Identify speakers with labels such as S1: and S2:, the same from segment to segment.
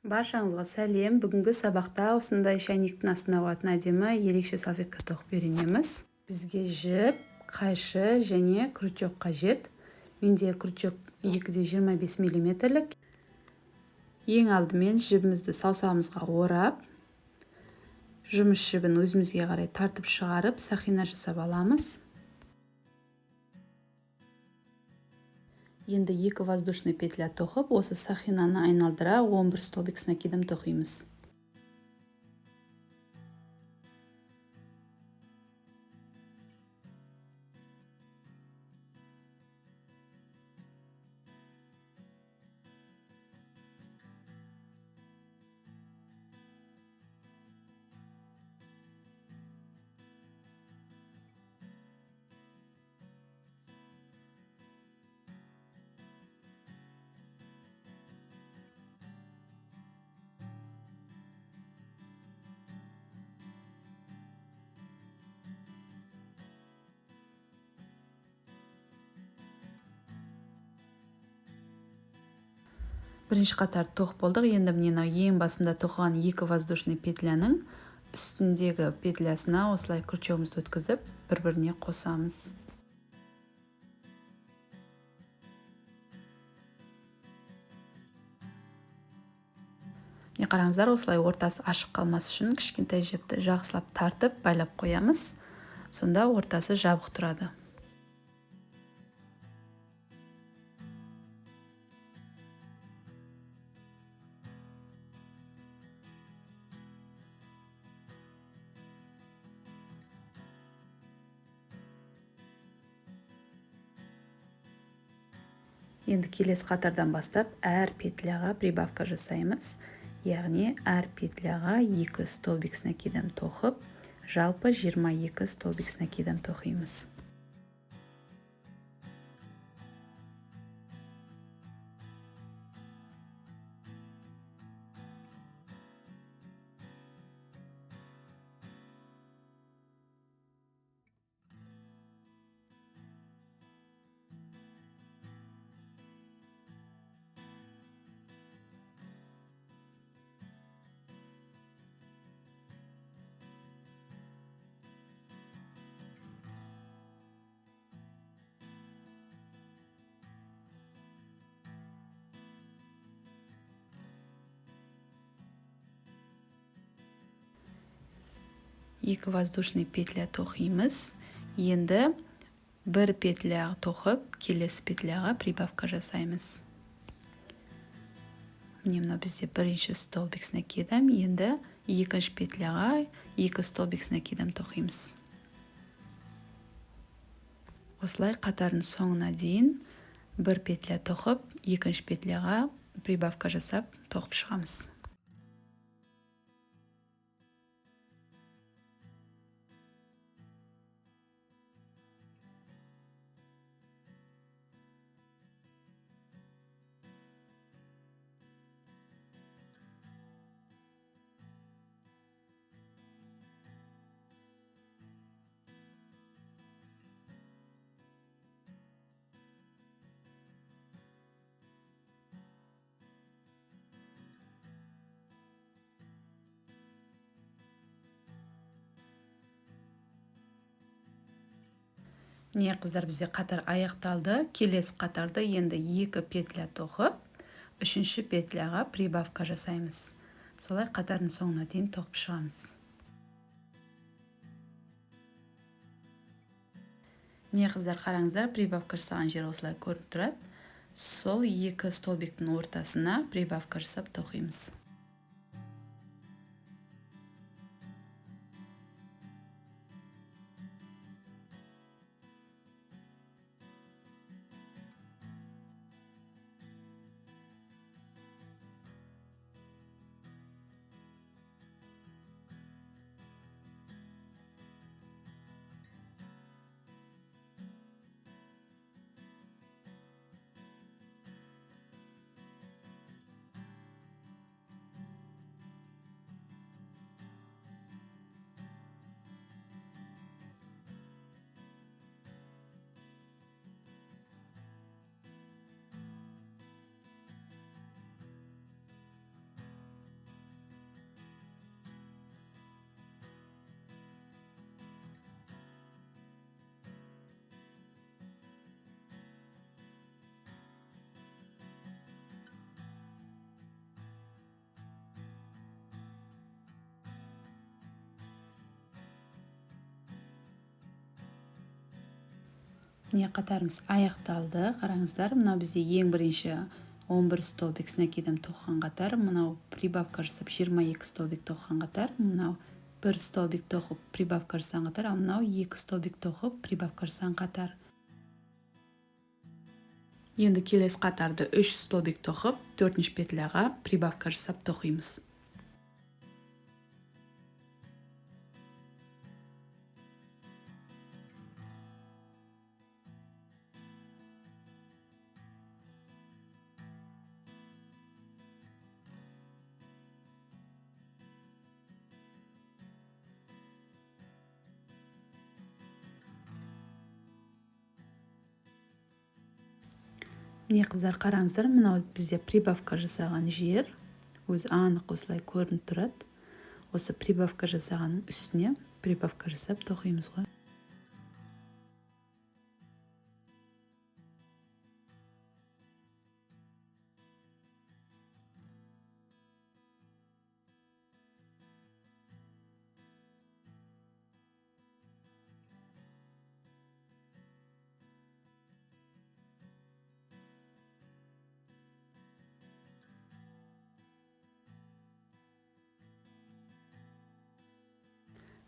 S1: Баршаңызға сәлем. Бүгінгі сабақта осындай шайнектің астына қоятын әдемі ерекше салфетка тоқып үйренеміз. Бізге жіп, қайшы және крючок қажет. Менде крючок 2,25 мм. Ең алдымен жібімізді саусағымызға орап, жұмыс жібін өзімізге қарай тартып шығарып, сақина жасап аламыз. Енді 2 воздушный петля тоқып, осы сақинаны айналдыра 11 столбик с накидом тоқимыз. Бірінші қатар тоқ болдық. Енді мынау ең басында тоқыған 2 воздушный петляның үстіндегі петлясына осылай крючогымызды өткізіп, бір-біріне қосамыз. Қараңыздар, осылай ортасы ашық қалмас үшін кішкентай жіпті жақсылап тартып, байлап қоямыз. Сонда ортасы жабық тұрады. Енді келесі қатардан бастап әр петляға прибавка жасаймыз. Яғни әр петляға 2 столбик с накидом тоқып, жалпы 22 столбик с накидом тоқимыз. Екі воздушный петля тоқимыз. Енді бір петля тоқып, келесі петляға прибавка жасаймыз. Мына бізде бірінші столбик с накидом, енді екінші петляға 2 столбик с накидом тоқимыз. Осылай қатардың соңына дейін бір петля тоқып, екінші петляға прибавка жасап тоқып шығамыз. Міне қыздар, бізде қатар аяқталды. Келесі қатарды енді 2 петля тоқып, үшінші петляға прибавка жасаймыз. Солай қатардың соңына дейін тоқып шығамыз. Міне қыздар, қараңыздар, прибавка жасаған жер осылай көрініп тұрады. Сол 2 столбиктің ортасына прибавка жасап тоқимыз. міне қатарымыз аяқталды. Қараңыздар, мынау бізде ең бірінші 11 столбик с накидом тоқыған қатар, мынау прибавка жасап 22 столбик тоқыған қатар, мынау 1 столбик тоқып прибавка жасаған қатар, ал мынау 2 столбик тоқып прибавка жасаған қатар. Енді келесі қатарды 3 столбик тоқып 4-ші петляға прибавка жасап тоқимыз. Міне қыздар, қараңыздар, мынау бізде прибавка жасаған жер өзі анық осылай көрініп тұрады. Осы прибавка жасаған үстіне прибавка жасап тоқимыз ғой.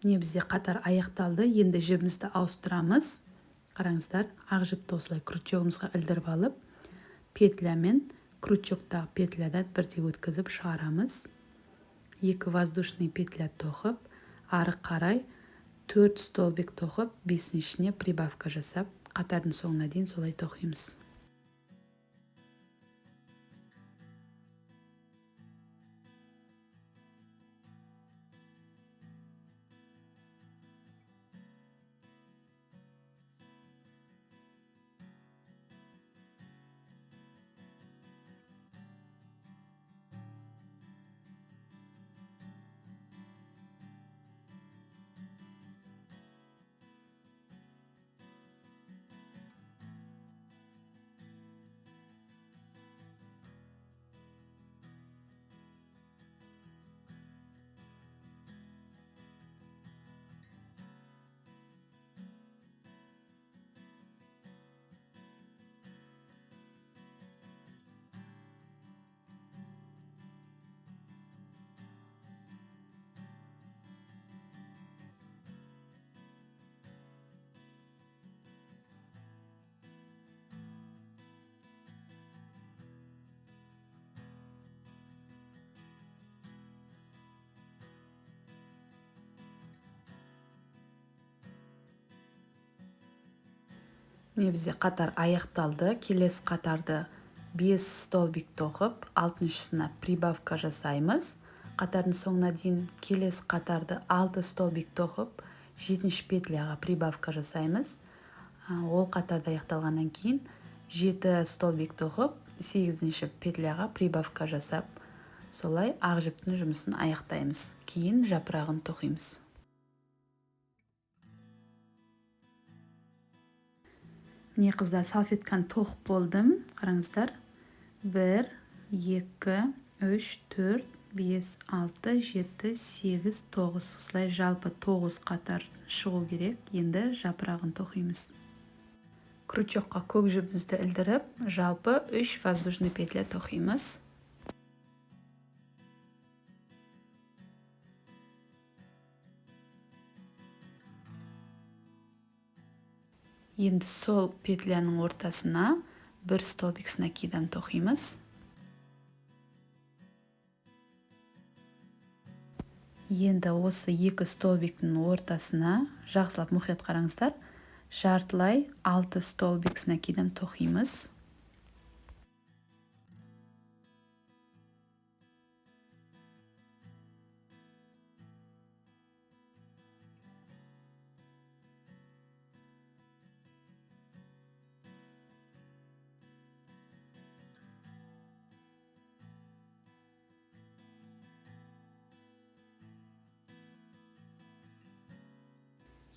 S1: Міне бізде қатар аяқталды. Енді жібімізді ауыстырамыз. Қараңыздар, ақ жіпті осылай крючогымызға ілдіріп алып, петлямен крючоктағы петлядан бірдей өткізіп шығарамыз. 2 воздушный петля тоқып, ары қарай 4 столбик тоқып, 5-шіне прибавка жасап, қатардың соңына дейін солай тоқимыз. Міне бізде қатар аяқталды. Келесі қатарды 5 столбик тоқып, 6-шысына прибавка жасаймыз. Қатардың соңына дейін келесі қатарды 6 столбик тоқып, 7-ші петляға прибавка жасаймыз. Ол қатарды аяқталғаннан кейін 7 столбик тоқып, 8-ші петляға прибавка жасап, солай ақ жіптің жұмысын аяқтаймыз. Кейін жапырағын тоқимыз. Міне қыздар, салфетканы тоқып болдым. Қараңыздар, 1, 2, 3, 4, 5, 6, 7, 8, 9. Осылай жалпы 9 қатар шығу керек. Енді жапырағын тоқимыз. Крючокқа көк жібімізді ілдіріп, жалпы 3 воздушный петля тоқимыз. Енді сол петляның ортасына 1 столбик с накидом тоқимыз. Енді осы 2 столбиктің ортасына жақсылап мұқият қараңыздар, жартылай 6 столбик с накидом тоқимыз.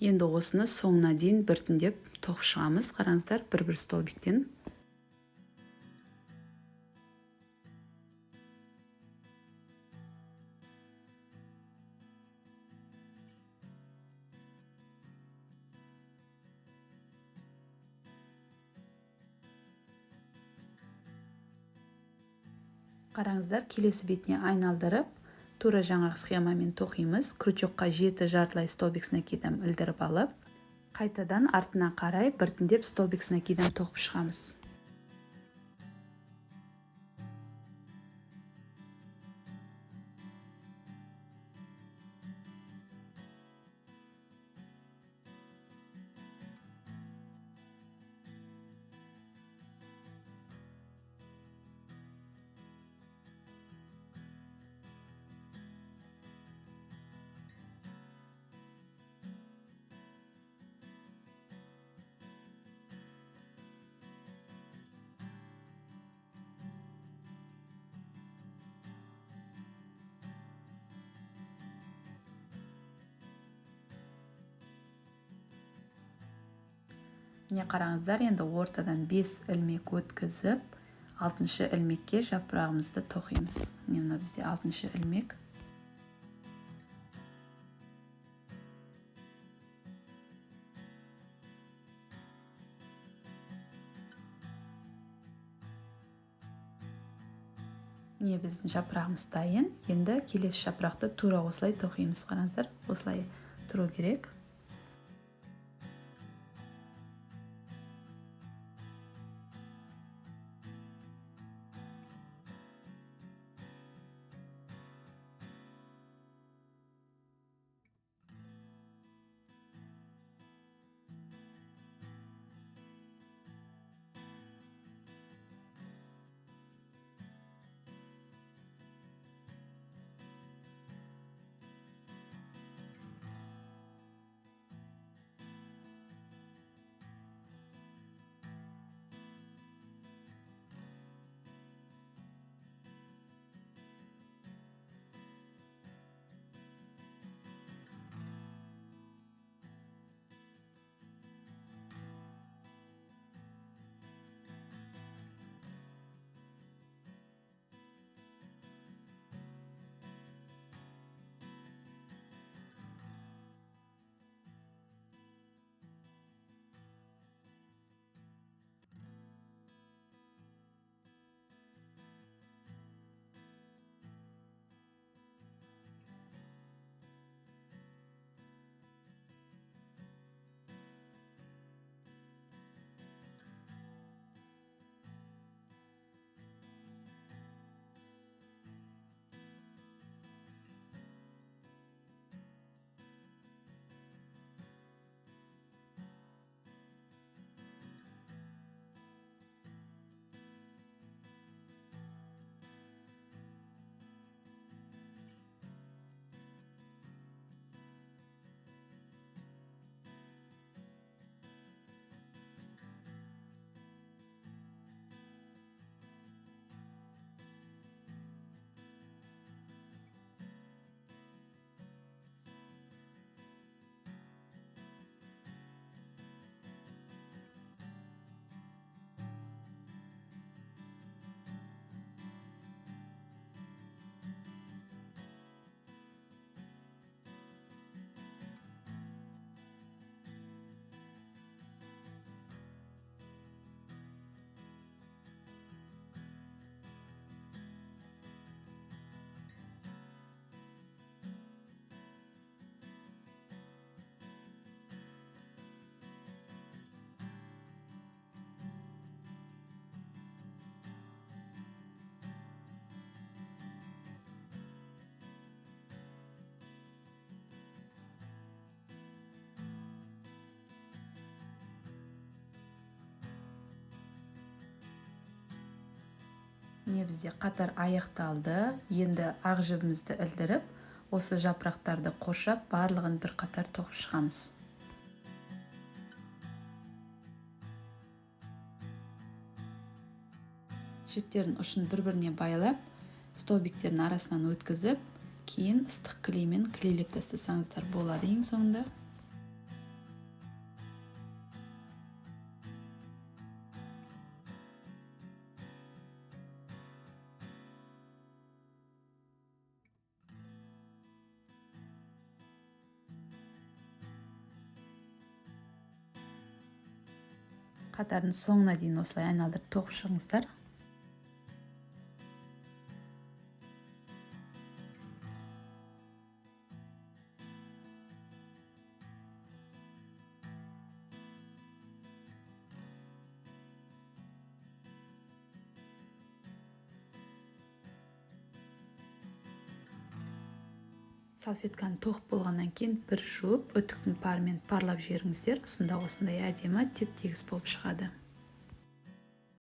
S1: Енді осыны соңына дейін біртіндеп тоқып шығамыз. Қараңыздар, бір-бір столбиктен. Қараңыздар, келесі бетіне айналдырып, тура жаңағы схемамен тоқимыз. Крючокқа 7 жартылай столбик с накидом ілдіріп алып, қайтадан артына қарай біртіндеп столбик с накидом тоқып шығамыз. Міне қараңыздар, енді ортадан 5 ілмек өткізіп, 6-шы ілмекке жапырағымызды тоқимыз. Міне бізде 6-шы ілмек. Міне біздің жапырағымыз дайын. Енді келесі жапырақты тура осылай тоқимыз. Қараңыздар, осылай тұру керек. Міне бізде қатар аяқталды. Енді ақ жібімізді ілдіріп, осы жапырақтарды қоршап, барлығын бір қатар тоқып шығамыз. Жіптердің ұшын бір-біріне байлап, столбиктердің арасынан өткізіп, кейін ыстық клеймен клейлеп тастасаңыздар болады ең соңында. Қатардың соңына дейін осылай айналдырып тоқып шығыңыздар. салфетканы тоқып болғаннан кейін бір жуып өтіктің парымен парлап жіберіңіздер. Сонда осындай әдемі теп-тегіс болып шығады.